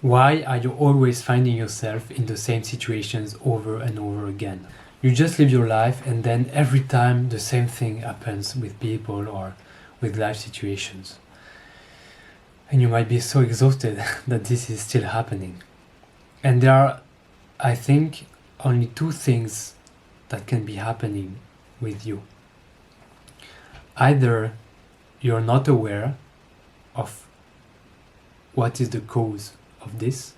Why are you always finding yourself in the same situations over and over again? You just live your life and then every time the same thing happens with people or with life situations. And you might be so exhausted that this is still happening. And there are, I think, only two things that can be happening with you. Either you're not aware of what is the cause of this,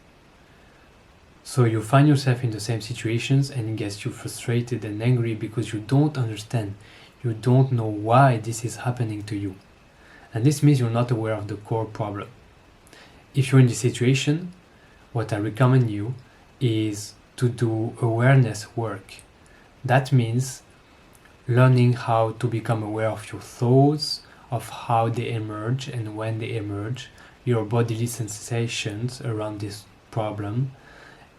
so you find yourself in the same situations and it gets you frustrated and angry because you don't understand, you don't know why this is happening to you. And this means you're not aware of the core problem. If you're in this situation, what I recommend you is to do awareness work. That means learning how to become aware of your thoughts, of how they emerge and when they emerge, your bodily sensations around this problem,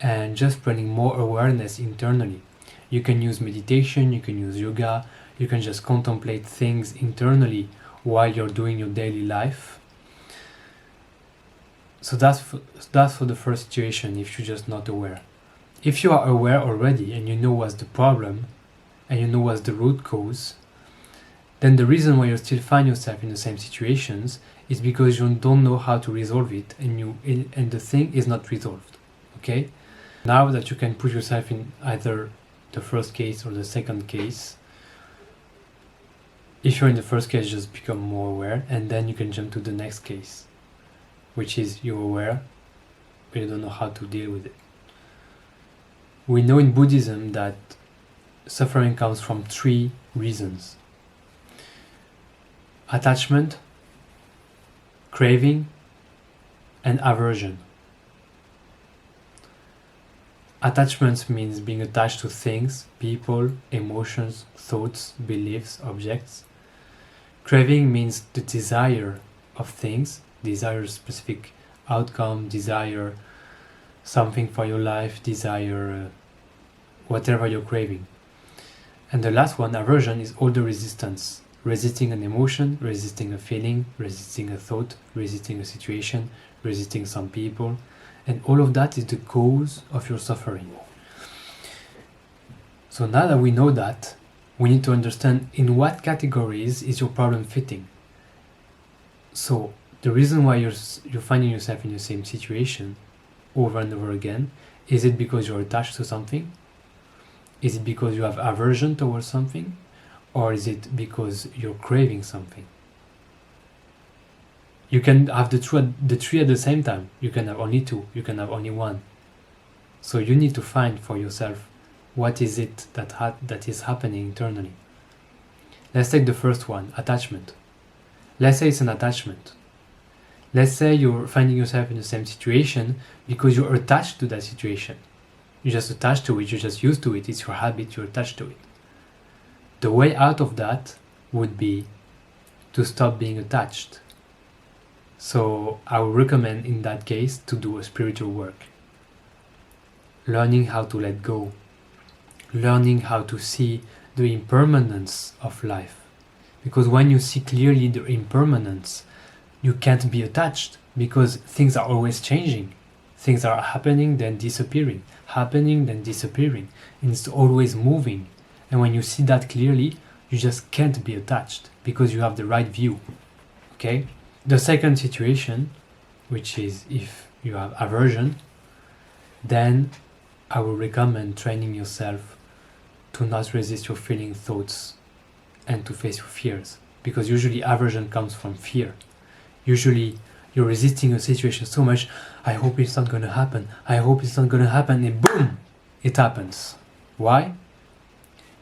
and just bringing more awareness internally. You can use meditation, you can use yoga, you can just contemplate things internally while you're doing your daily life. So that's for the first situation, if you're just not aware. If you are aware already and you know what's the problem and you know what's the root cause, then the reason why you still find yourself in the same situations is because you don't know how to resolve it and the thing is not resolved. Okay? Now that you can put yourself in either the first case or the second case, if you're in the first case, just become more aware and then you can jump to the next case, which is you're aware but you don't know how to deal with it. We know in Buddhism that suffering comes from three reasons: attachment, craving, and aversion. Attachment means being attached to things, people, emotions, thoughts, beliefs, objects. Craving means the desire of things, desire specific outcome, desire something for your life, desire whatever you're craving. And the last one, aversion, is all the resistance. Resisting an emotion, resisting a feeling, resisting a thought, resisting a situation, resisting some people. And all of that is the cause of your suffering. So now that we know that, we need to understand in what categories is your problem fitting. So the reason why you're finding yourself in the same situation over and over again, is it because you're attached to something? Is it because you have aversion towards something? Or is it because you're craving something? You can have the three at the same time. You can have only two, you can have only one. So you need to find for yourself what is it that is happening internally. Let's take the first one, attachment. Let's say it's an attachment. Let's say you're finding yourself in the same situation because you're attached to that situation. You're just attached to it, you're just used to it, it's your habit, you're attached to it. The way out of that would be to stop being attached. So I would recommend in that case to do a spiritual work. Learning how to let go. Learning how to see the impermanence of life. Because when you see clearly the impermanence, you can't be attached because things are always changing. Things are happening, then disappearing. Happening, then disappearing. And it's always moving. And when you see that clearly, you just can't be attached because you have the right view. Okay? The second situation, which is if you have aversion, then I would recommend training yourself to not resist your feeling, thoughts, and to face your fears. Because usually aversion comes from fear. Usually you're resisting a situation so much, I hope it's not going to happen, I hope it's not going to happen, and boom, it happens. Why?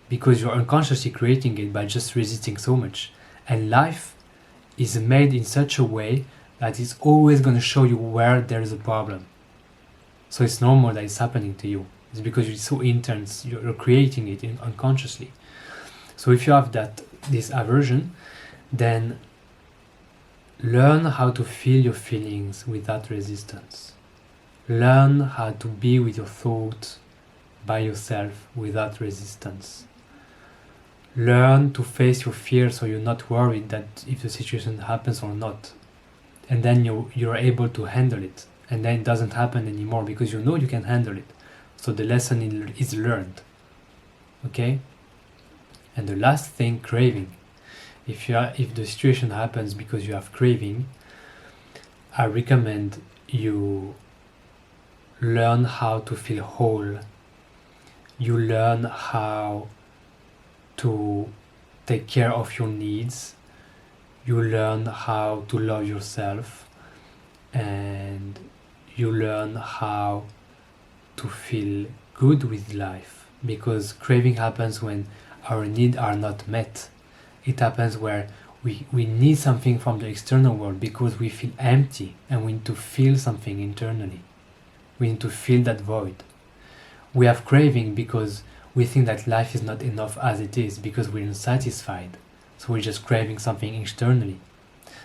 Because you're unconsciously creating it by just resisting so much. And life is made in such a way that it's always going to show you where there's a problem. So it's normal that it's happening to you. It's because it's so intense, you're creating it unconsciously. So if you have this aversion, then learn how to feel your feelings without resistance. Learn how to be with your thoughts by yourself without resistance. Learn to face your fear so you're not worried that if the situation happens or not. And then you're able to handle it and then it doesn't happen anymore because you know you can handle it. So the lesson is learned. Okay? And the last thing, craving. If the situation happens because you have craving, I recommend you learn how to feel whole. You learn how to take care of your needs. You learn how to love yourself, and you learn how to feel good with life, because craving happens when our needs are not met. It happens where we need something from the external world because we feel empty and we need to feel something internally. We need to fill that void. We have craving because we think that life is not enough as it is, because we're unsatisfied. So we're just craving something externally.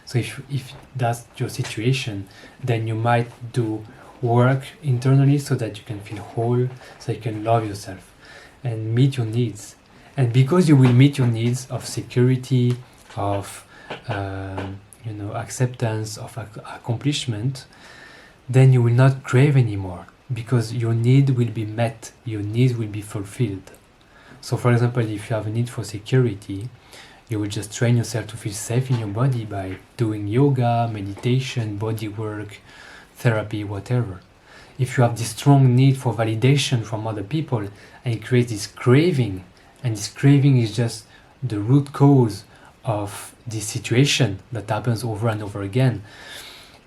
So if that's your situation, then you might do work internally so that you can feel whole, so you can love yourself and meet your needs. And because you will meet your needs of security, of acceptance, of accomplishment, then you will not crave anymore, because your need will be met, your needs will be fulfilled. So for example, if you have a need for security, you will just train yourself to feel safe in your body by doing yoga, meditation, body work, therapy, whatever. If you have this strong need for validation from other people, and you create this craving, and this craving is just the root cause of this situation that happens over and over again,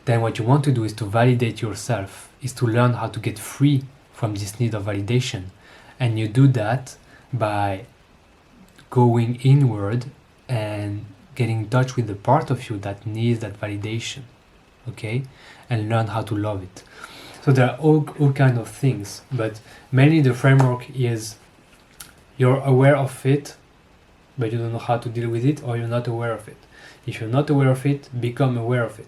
then what you want to do is to validate yourself, is to learn how to get free from this need of validation. And you do that by going inward and getting in touch with the part of you that needs that validation, okay? And learn how to love it. So there are all kinds of things, but mainly the framework is you're aware of it, but you don't know how to deal with it, or you're not aware of it. If you're not aware of it, become aware of it.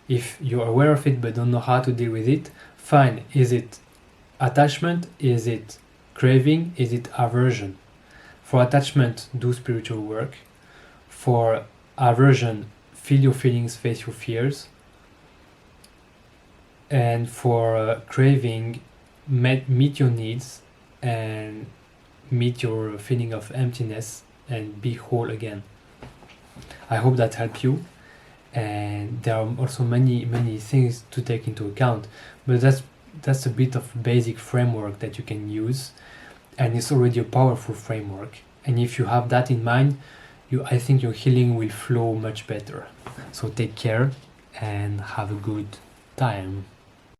If you're aware of it but don't know how to deal with it, fine. Is it attachment? Is it craving? Is it aversion? For attachment, do spiritual work. For aversion, feel your feelings, face your fears. And for craving, meet your needs and meet your feeling of emptiness and be whole again. I hope that helped you. And there are also many things to take into account, but that's a bit of basic framework that you can use, and it's already a powerful framework. And if you have that in mind, I think your healing will flow much better. So take care and have a good time.